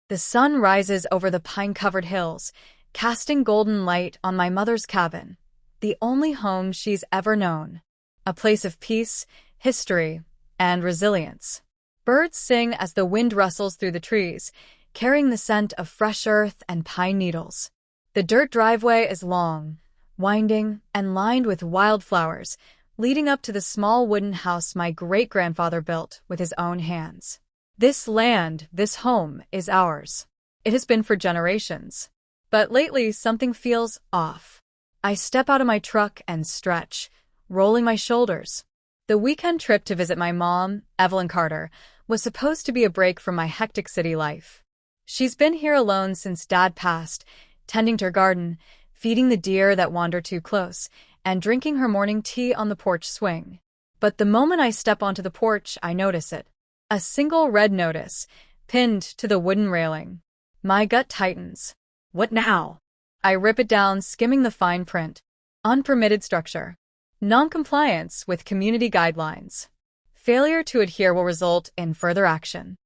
The sun rises over the pine-covered hills, casting golden light on my mother's cabin, the only home she's ever known. A place of peace, history, and resilience. Birds sing as the wind rustles through the trees, carrying the scent of fresh earth and pine needles. The dirt driveway is long, winding, and lined with wildflowers, leading up to the small wooden house my great-grandfather built with his own hands. This land, this home, is ours. It has been for generations. But lately, something feels off. I step out of my truck and stretch, rolling my shoulders. The weekend trip to visit my mom, Evelyn Carter, was supposed to be a break from my hectic city life. She's been here alone since Dad passed, tending to her garden, feeding the deer that wander too close, and drinking her morning tea on the porch swing. But the moment I step onto the porch, I notice it. A single red notice, pinned to the wooden railing. My gut tightens. What now? I rip it down, skimming the fine print. Unpermitted structure. Non-compliance with community guidelines. Failure to adhere will result in further action.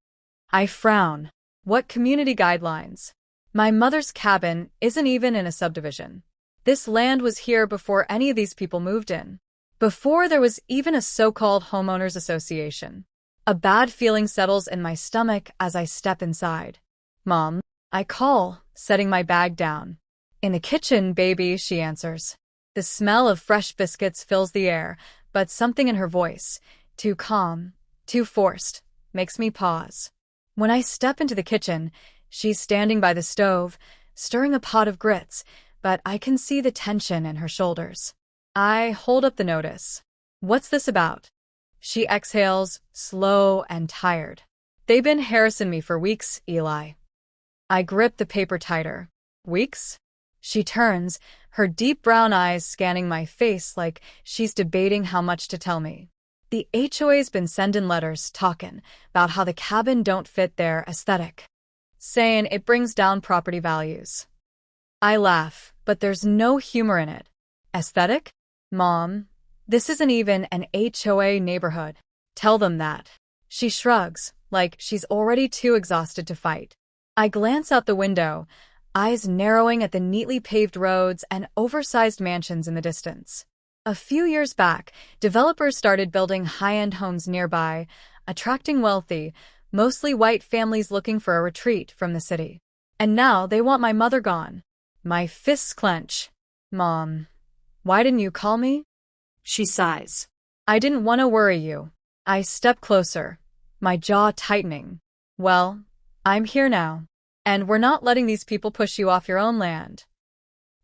I frown. What community guidelines? My mother's cabin isn't even in a subdivision. This land was here before any of these people moved in. Before there was even a so-called homeowners association. A bad feeling settles in my stomach as I step inside. Mom, I call, setting my bag down. In the kitchen, baby, she answers. The smell of fresh biscuits fills the air, but something in her voice, too calm, too forced, makes me pause. When I step into the kitchen, she's standing by the stove, stirring a pot of grits, but I can see the tension in her shoulders. I hold up the notice. What's this about? She exhales, slow and tired. They've been harassing me for weeks, Eli. I grip the paper tighter. Weeks? She turns, her deep brown eyes scanning my face like she's debating how much to tell me. The HOA's been sending letters talking about how the cabin don't fit their aesthetic, saying it brings down property values. I laugh, but there's no humor in it. Aesthetic? Mom, this isn't even an HOA neighborhood. Tell them that. She shrugs, like she's already too exhausted to fight. I glance out the window, eyes narrowing at the neatly paved roads and oversized mansions in the distance. A few years back, developers started building high-end homes nearby, attracting wealthy, mostly white families looking for a retreat from the city. And now they want my mother gone. My fists clench. Mom, why didn't you call me? She sighs. I didn't want to worry you. I step closer, my jaw tightening. Well, I'm here now. And we're not letting these people push you off your own land.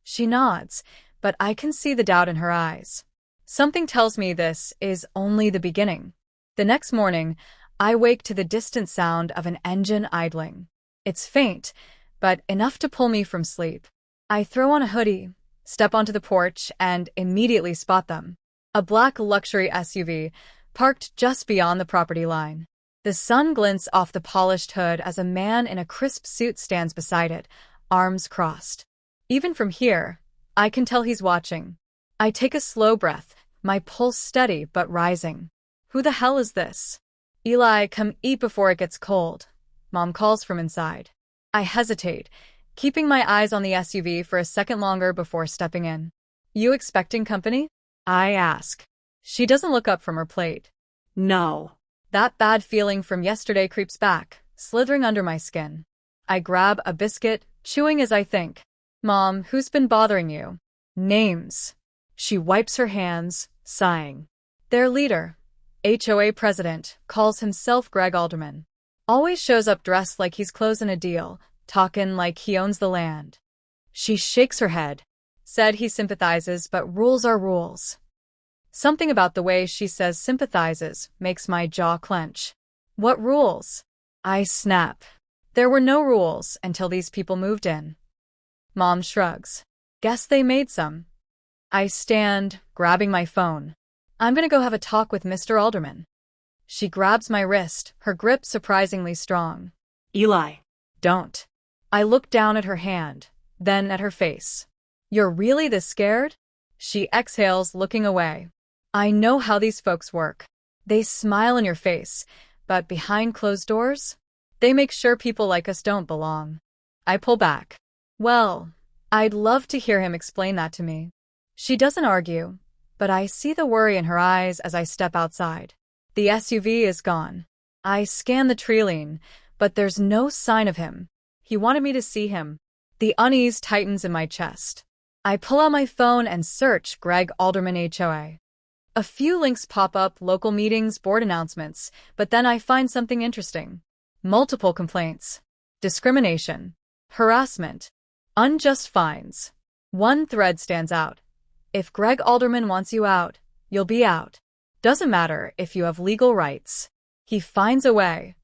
She nods, but I can see the doubt in her eyes. Something tells me this is only the beginning. The next morning, I wake to the distant sound of an engine idling. It's faint, but enough to pull me from sleep. I throw on a hoodie, step onto the porch, and immediately spot them. A black luxury SUV, parked just beyond the property line. The sun glints off the polished hood as a man in a crisp suit stands beside it, arms crossed. Even from here, I can tell he's watching. I take a slow breath, my pulse steady but rising. Who the hell is this? Eli, come eat before it gets cold. Mom calls from inside. I hesitate, keeping my eyes on the SUV for a second longer before stepping in. You expecting company? I ask. She doesn't look up from her plate. No. That bad feeling from yesterday creeps back, slithering under my skin. I grab a biscuit, chewing as I think. Mom, who's been bothering you? Names. She wipes her hands, sighing. Their leader, HOA president, calls himself Greg Alderman. Always shows up dressed like he's closing a deal, talking like he owns the land. She shakes her head. Said he sympathizes, but rules are rules. Something about the way she says sympathizes makes my jaw clench. What rules? I snap. There were no rules until these people moved in. Mom shrugs. Guess they made some. I stand, grabbing my phone. I'm gonna go have a talk with Mr. Alderman. She grabs my wrist, her grip surprisingly strong. Eli. Don't. I look down at her hand, then at her face. You're really this scared? She exhales, looking away. I know how these folks work. They smile in your face, but behind closed doors? They make sure people like us don't belong. I pull back. Well, I'd love to hear him explain that to me. She doesn't argue, but I see the worry in her eyes as I step outside. The SUV is gone. I scan the tree lane, but there's no sign of him. He wanted me to see him. The unease tightens in my chest. I pull out my phone and search Greg Alderman HOA. A few links pop up, local meetings, board announcements, but then I find something interesting. Multiple complaints. Discrimination. Harassment. Unjust fines. One thread stands out. If Greg Alderman wants you out, you'll be out. Doesn't matter if you have legal rights. He finds a way.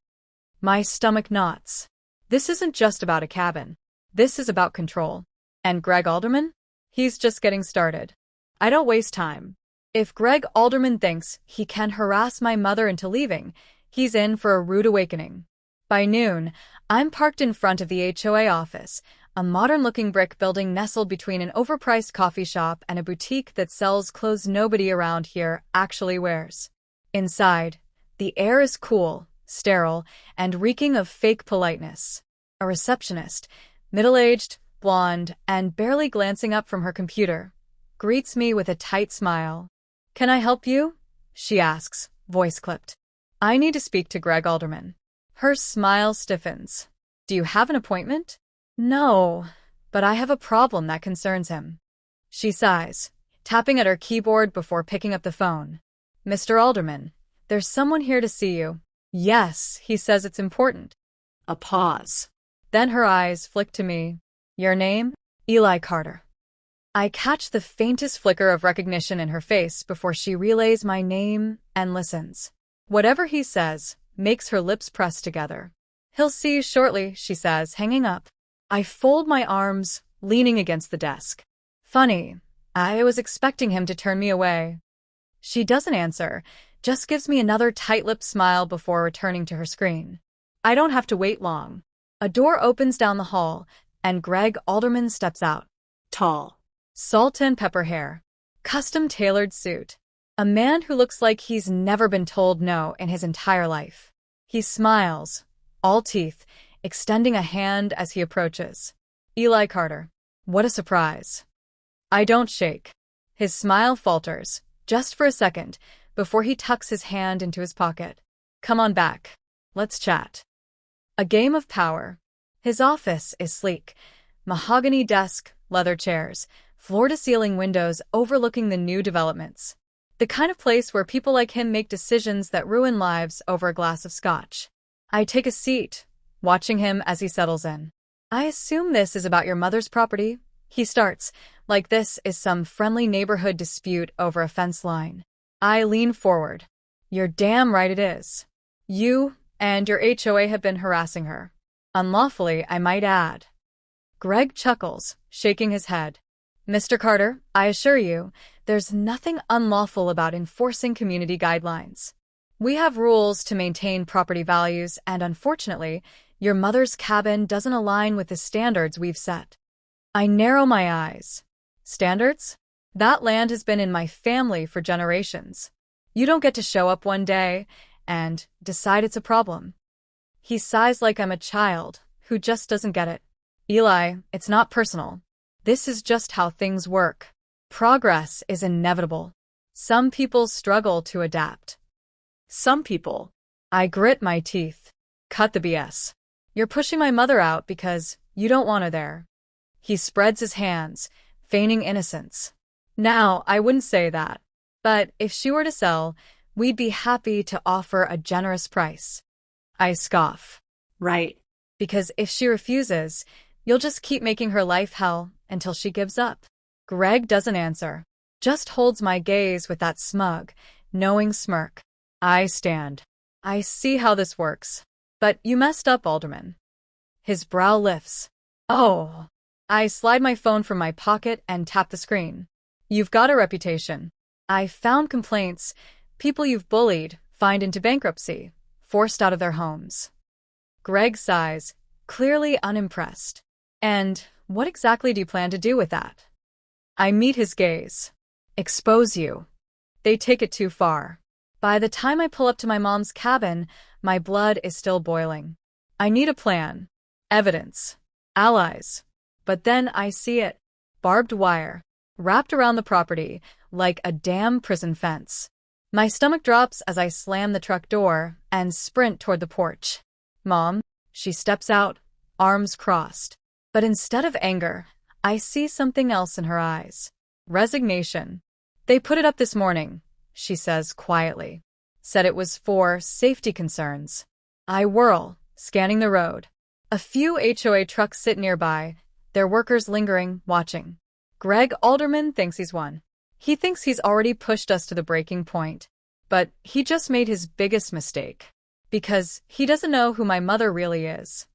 My stomach knots. This isn't just about a cabin. This is about control. And Greg Alderman? He's just getting started. I don't waste time. If Greg Alderman thinks he can harass my mother into leaving, he's in for a rude awakening. By noon, I'm parked in front of the HOA office, a modern-looking brick building nestled between an overpriced coffee shop and a boutique that sells clothes nobody around here actually wears. Inside, the air is cool, sterile, and reeking of fake politeness. A receptionist, middle-aged, blonde, and barely glancing up from her computer, greets me with a tight smile. "Can I help you?" she asks, voice clipped. "I need to speak to Greg Alderman." Her smile stiffens. "Do you have an appointment?" "No, but I have a problem that concerns him." She sighs, tapping at her keyboard before picking up the phone. "Mr. Alderman, there's someone here to see you." "Yes, he says it's important." A pause. Then her eyes flick to me. "Your name?" "Eli Carter." I catch the faintest flicker of recognition in her face before she relays my name and listens. Whatever he says makes her lips press together. "He'll see you shortly," she says, hanging up. I fold my arms, leaning against the desk. Funny, I was expecting him to turn me away. She doesn't answer, just gives me another tight-lipped smile before returning to her screen. I don't have to wait long. A door opens down the hall, and Greg Alderman steps out. Tall. Salt and pepper hair. Custom-tailored suit. A man who looks like he's never been told no in his entire life. He smiles, all teeth, extending a hand as he approaches. "Eli Carter." What a surprise. I don't shake. His smile falters, just for a second, before he tucks his hand into his pocket. "Come on back. Let's chat." A game of power. His office is sleek. Mahogany desk, leather chairs, floor-to-ceiling windows overlooking the new developments. The kind of place where people like him make decisions that ruin lives over a glass of scotch. I take a seat, watching him as he settles in. "I assume this is about your mother's property?" He starts, like this is some friendly neighborhood dispute over a fence line. I lean forward. "You're damn right it is. You and your HOA have been harassing her. Unlawfully, I might add." Greg chuckles, shaking his head. "Mr. Carter, I assure you, there's nothing unlawful about enforcing community guidelines. We have rules to maintain property values, and unfortunately, your mother's cabin doesn't align with the standards we've set." I narrow my eyes. "Standards? That land has been in my family for generations. You don't get to show up one day and decide it's a problem." He sighs like I'm a child who just doesn't get it. "Eli, it's not personal. This is just how things work. Progress is inevitable. Some people struggle to adapt." "Some people." I grit my teeth. "Cut the BS. You're pushing my mother out because you don't want her there." He spreads his hands, feigning innocence. "Now, I wouldn't say that. But if she were to sell, we'd be happy to offer a generous price." I scoff. "Right. Because if she refuses, you'll just keep making her life hell until she gives up." Greg doesn't answer, just holds my gaze with that smug, knowing smirk. I stand. "I see how this works. But you messed up, Alderman." His brow lifts. "Oh." I slide my phone from my pocket and tap the screen. "You've got a reputation. I found complaints, people you've bullied, fined into bankruptcy, forced out of their homes." Greg sighs, clearly unimpressed. "And what exactly do you plan to do with that?" I meet his gaze. "Expose you." They take it too far. By the time I pull up to my mom's cabin, my blood is still boiling. I need a plan, evidence, allies. But then I see it. Barbed wire, wrapped around the property like a damn prison fence. My stomach drops as I slam the truck door and sprint toward the porch. Mom, she steps out, arms crossed. But instead of anger, I see something else in her eyes. Resignation. They put it up this morning, she says quietly. Said it was for safety concerns. I whirl, scanning the road. A few HOA trucks sit nearby, their workers lingering, watching. Greg Alderman thinks he's won. He thinks he's already pushed us to the breaking point. But he just made his biggest mistake. Because he doesn't know who my mother really is.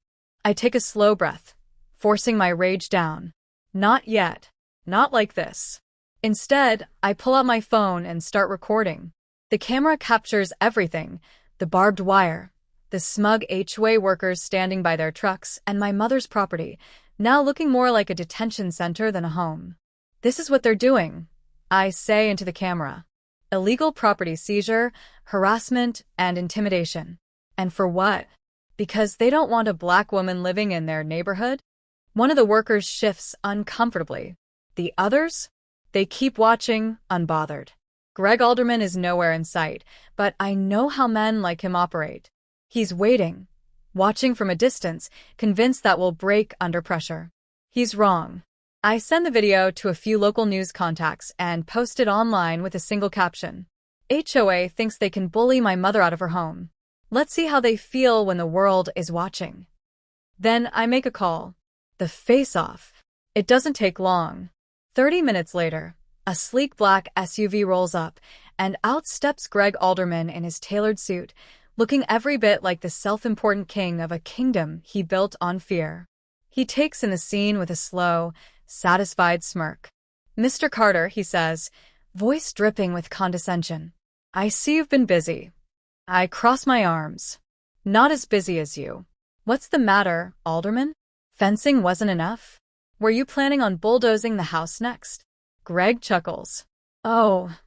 I take a slow breath, forcing my rage down. Not yet. Not like this. Instead, I pull out my phone and start recording. The camera captures everything. The barbed wire, the smug HOA workers standing by their trucks, and my mother's property, now looking more like a detention center than a home. This is what they're doing, I say into the camera. Illegal property seizure, harassment, and intimidation. And for what? Because they don't want a black woman living in their neighborhood? One of the workers shifts uncomfortably. The others? They keep watching, unbothered. Greg Alderman is nowhere in sight, but I know how men like him operate. He's waiting, watching from a distance, convinced that we'll break under pressure. He's wrong. I send the video to a few local news contacts and post it online with a single caption. HOA thinks they can bully my mother out of her home. Let's see how they feel when the world is watching. Then I make a call. The face-off. It doesn't take long. 30 minutes later, a sleek black SUV rolls up, and out steps Greg Alderman in his tailored suit, looking every bit like the self-important king of a kingdom he built on fear. He takes in the scene with a slow, satisfied smirk. "Mr. Carter," he says, voice dripping with condescension. "I see you've been busy." I cross my arms. "Not as busy as you." "What's the matter, Alderman? Fencing wasn't enough? Were you planning on bulldozing the house next?" Greg chuckles. "Oh,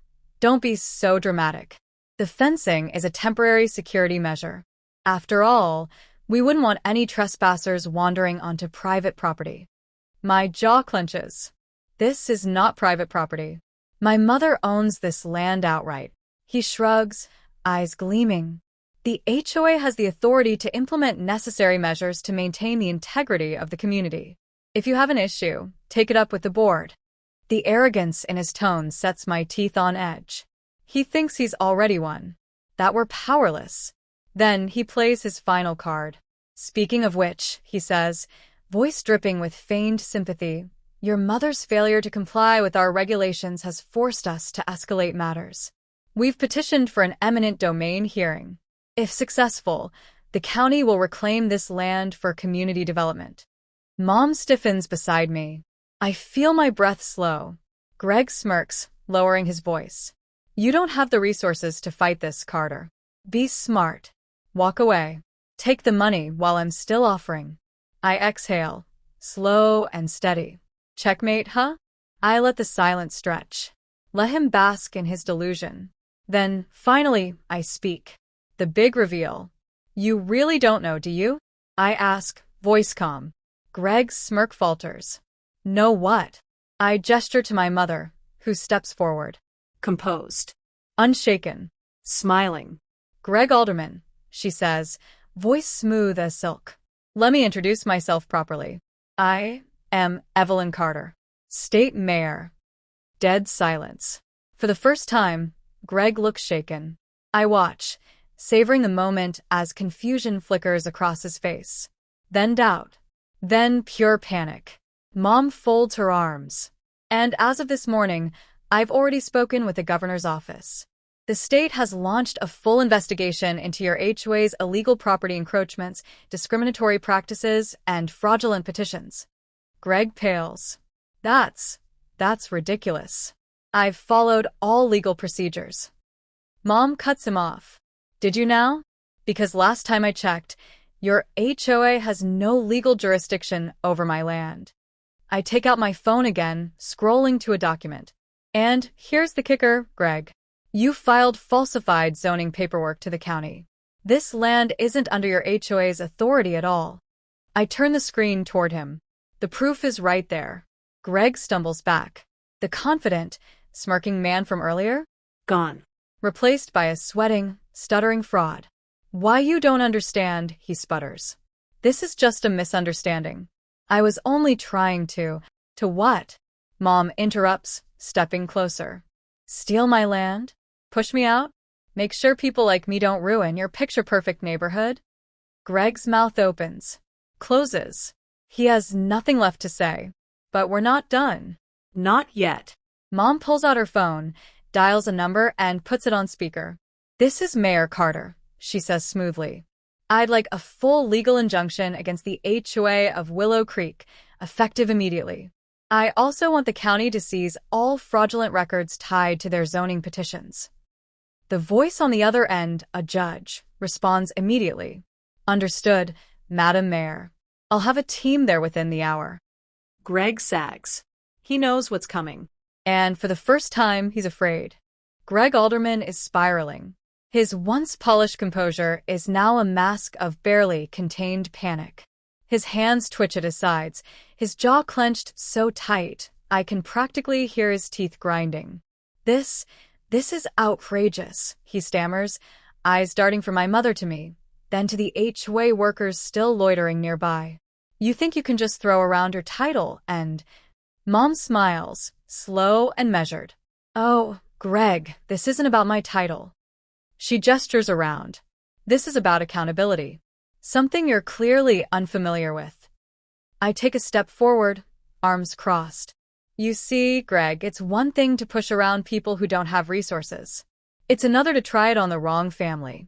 don't be so dramatic. The fencing is a temporary security measure. After all, we wouldn't want any trespassers wandering onto private property." My jaw clenches. This is not private property. My mother owns this land outright. He shrugs, eyes gleaming. The HOA has the authority to implement necessary measures to maintain the integrity of the community. If you have an issue, take it up with the board. The arrogance in his tone sets my teeth on edge. He thinks he's already won, that we're powerless. Then he plays his final card. "Speaking of which," he says, voice dripping with feigned sympathy, "your mother's failure to comply with our regulations has forced us to escalate matters. We've petitioned for an eminent domain hearing. If successful, the county will reclaim this land for community development." Mom stiffens beside me. I feel my breath slow. Greg smirks, lowering his voice. "You don't have the resources to fight this, Carter. Be smart. Walk away. Take the money while I'm still offering." I exhale, slow and steady. Checkmate, huh? I let the silence stretch. Let him bask in his delusion. Then, finally, I speak. The big reveal. "You really don't know, do you?" I ask, voice calm. Greg's smirk falters. "Know what?" I gesture to my mother, who steps forward. Composed. Unshaken. Smiling. "Greg Alderman," she says, voice smooth as silk. "Let me introduce myself properly. I am Evelyn Carter, State Mayor." Dead silence. For the first time, Greg looks shaken. I watch, savoring the moment as confusion flickers across his face. Then doubt. Then pure panic. Mom folds her arms. And as of this morning, I've already spoken with the governor's office. The state has launched a full investigation into your HOA's illegal property encroachments, discriminatory practices, and fraudulent petitions. Greg pales. That's ridiculous. I've followed all legal procedures." Mom cuts him off. "Did you now? Because last time I checked, your HOA has no legal jurisdiction over my land." I take out my phone again, scrolling to a document. "And here's the kicker, Greg. You filed falsified zoning paperwork to the county. This land isn't under your HOA's authority at all. I turn the screen toward him. The proof is right there. Greg stumbles back. The confident, smirking man from earlier? Gone. Replaced by a sweating, stuttering fraud. Why you don't understand, he sputters. This is just a misunderstanding. I was only trying to… To what? Mom interrupts, stepping closer. Steal my land? Push me out? Make sure people like me don't ruin your picture-perfect neighborhood? Greg's mouth opens. Closes. He has nothing left to say. But we're not done. Not yet. Mom pulls out her phone, dials a number, and puts it on speaker. This is Mayor Carter, she says smoothly. I'd like a full legal injunction against the HOA of Willow Creek, effective immediately. I also want the county to seize all fraudulent records tied to their zoning petitions. The voice on the other end, a judge, responds immediately. Understood, Madam Mayor. I'll have a team there within the hour. Greg sags. He knows what's coming. And for the first time, he's afraid. Greg Alderman is spiraling. His once polished composure is now a mask of barely contained panic. His hands twitch at his sides, his jaw clenched so tight, I can practically hear his teeth grinding. This is outrageous, he stammers, eyes darting from my mother to me, then to the HOA workers still loitering nearby. You think you can just throw around your title and… Mom smiles, slow and measured. Oh, Greg, this isn't about my title. She gestures around. This is about accountability. Something you're clearly unfamiliar with. I take a step forward, arms crossed. You see, Greg, it's one thing to push around people who don't have resources. It's another to try it on the wrong family.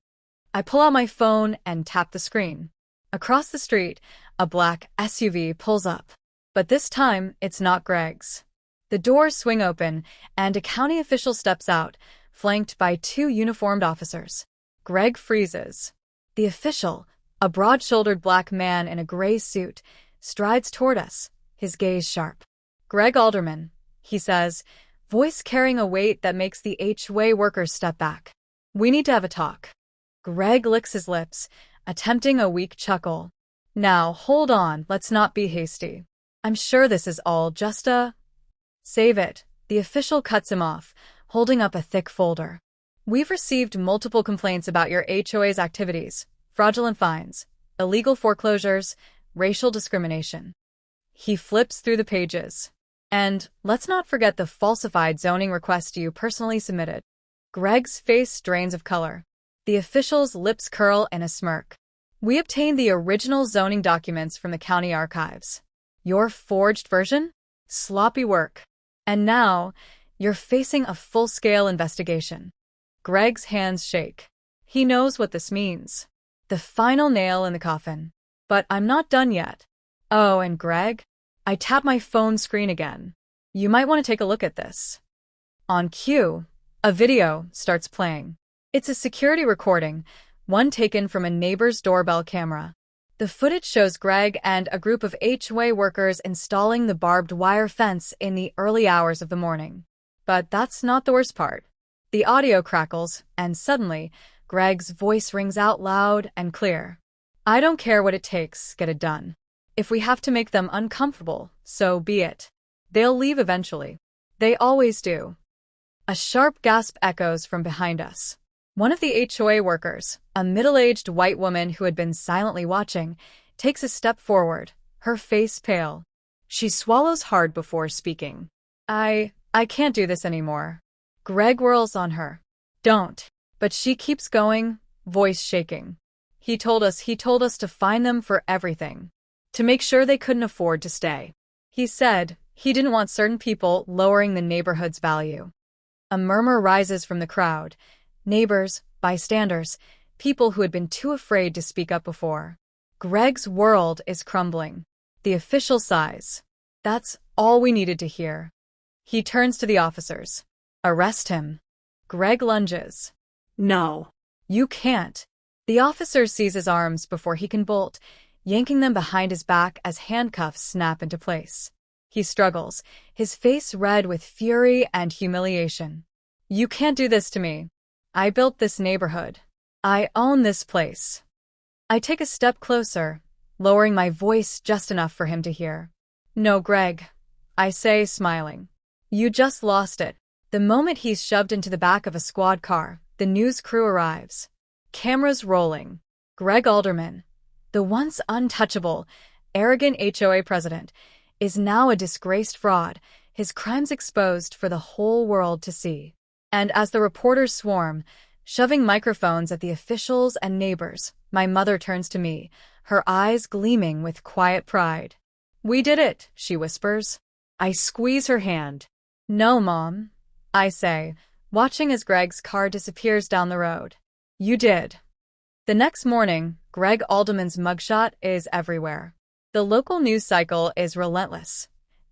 I pull out my phone and tap the screen. Across the street, a black SUV pulls up. But this time, it's not Greg's. The doors swing open, and a county official steps out, flanked by two uniformed officers. Greg freezes. The official, a broad-shouldered black man in a gray suit, strides toward us, his gaze sharp. Greg Alderman, he says, voice carrying a weight that makes the HOA workers step back. We need to have a talk. Greg licks his lips, attempting a weak chuckle. Now, hold on, let's not be hasty. I'm sure this is all just a… Save it. The official cuts him off, holding up a thick folder. We've received multiple complaints about your HOA's activities, fraudulent fines, illegal foreclosures, racial discrimination. He flips through the pages. And let's not forget the falsified zoning request you personally submitted. Greg's face drains of color. The official's lips curl in a smirk. We obtained the original zoning documents from the county archives. Your forged version? Sloppy work. And now, you're facing a full-scale investigation. Greg's hands shake. He knows what this means. The final nail in the coffin. But I'm not done yet. Oh, and Greg? I tap my phone screen again. You might want to take a look at this. On cue, a video starts playing. It's a security recording, one taken from a neighbor's doorbell camera. The footage shows Greg and a group of HOA workers installing the barbed wire fence in the early hours of the morning. But that's not the worst part. The audio crackles, and suddenly, Greg's voice rings out loud and clear. I don't care what it takes, get it done. If we have to make them uncomfortable, so be it. They'll leave eventually. They always do. A sharp gasp echoes from behind us. One of the HOA workers, a middle-aged white woman who had been silently watching, takes a step forward, her face pale. She swallows hard before speaking. I can't do this anymore. Greg whirls on her. Don't. But she keeps going, voice shaking. He told us to fine them for everything. To make sure they couldn't afford to stay. He said he didn't want certain people lowering the neighborhood's value. A murmur rises from the crowd. Neighbors, bystanders, people who had been too afraid to speak up before. Greg's world is crumbling. The official sighs. That's all we needed to hear. He turns to the officers. Arrest him. Greg lunges. No. You can't. The officer sees his arms before he can bolt, yanking them behind his back as handcuffs snap into place. He struggles, his face red with fury and humiliation. You can't do this to me. I built this neighborhood. I own this place. I take a step closer, lowering my voice just enough for him to hear. No, Greg, I say, smiling. You just lost it. The moment he's shoved into the back of a squad car, the news crew arrives. Cameras rolling. Greg Alderman, the once untouchable, arrogant HOA president, is now a disgraced fraud, his crimes exposed for the whole world to see. And as the reporters swarm, shoving microphones at the officials and neighbors, my mother turns to me, her eyes gleaming with quiet pride. We did it, she whispers. I squeeze her hand. No, Mom, I say, watching as Greg's car disappears down the road. You did. The next morning, Greg Alderman's mugshot is everywhere. The local news cycle is relentless.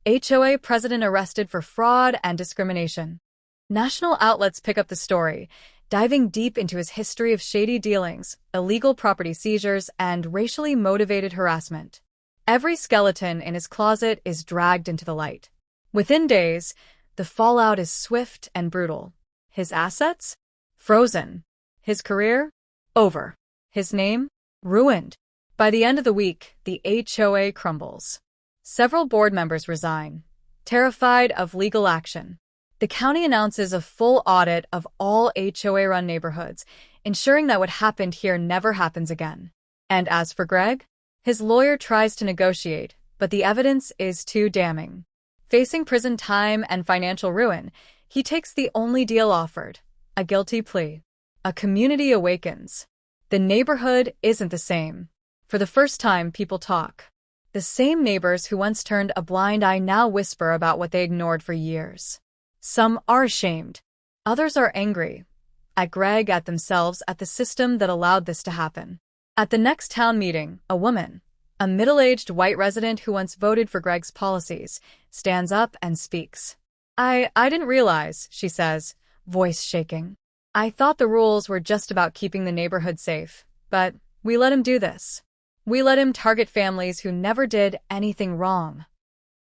HOA president arrested for fraud and discrimination. National outlets pick up the story, diving deep into his history of shady dealings, illegal property seizures, and racially motivated harassment. Every skeleton in his closet is dragged into the light. Within days, the fallout is swift and brutal. His assets? Frozen. His career? Over. His name? Ruined. By the end of the week, the HOA crumbles. Several board members resign, terrified of legal action. The county announces a full audit of all HOA-run neighborhoods, ensuring that what happened here never happens again. And as for Greg, his lawyer tries to negotiate, but the evidence is too damning. Facing prison time and financial ruin, he takes the only deal offered, a guilty plea. A community awakens. The neighborhood isn't the same. For the first time, people talk. The same neighbors who once turned a blind eye now whisper about what they ignored for years. Some are ashamed. Others are angry. At Greg, at themselves, at the system that allowed this to happen. At the next town meeting, a woman, a middle-aged white resident who once voted for Greg's policies, stands up and speaks. I didn't realize, she says, voice shaking. I thought the rules were just about keeping the neighborhood safe, but we let him do this. We let him target families who never did anything wrong.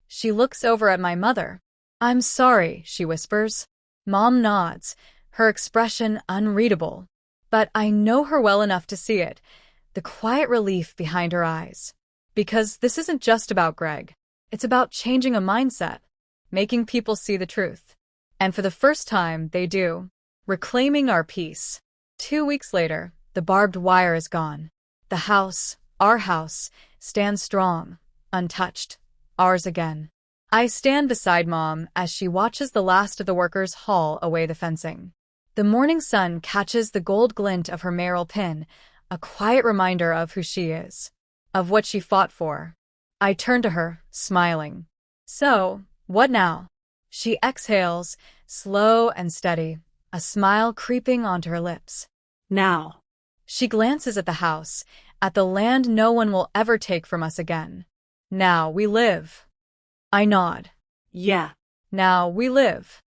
She looks over at my mother. I'm sorry, she whispers. Mom nods, her expression unreadable. But I know her well enough to see it, the quiet relief behind her eyes. Because this isn't just about Greg. It's about changing a mindset, making people see the truth. And for the first time, they do. Reclaiming our peace. 2 weeks later, the barbed wire is gone. The house, our house, stands strong, untouched. Ours again. I stand beside Mom as she watches the last of the workers haul away the fencing. The morning sun catches the gold glint of her mayoral pin, a quiet reminder of who she is, of what she fought for. I turn to her, smiling. So, what now? She exhales, slow and steady, a smile creeping onto her lips. Now. She glances at the house, at the land no one will ever take from us again. Now we live. I nod. Yeah. Now we live.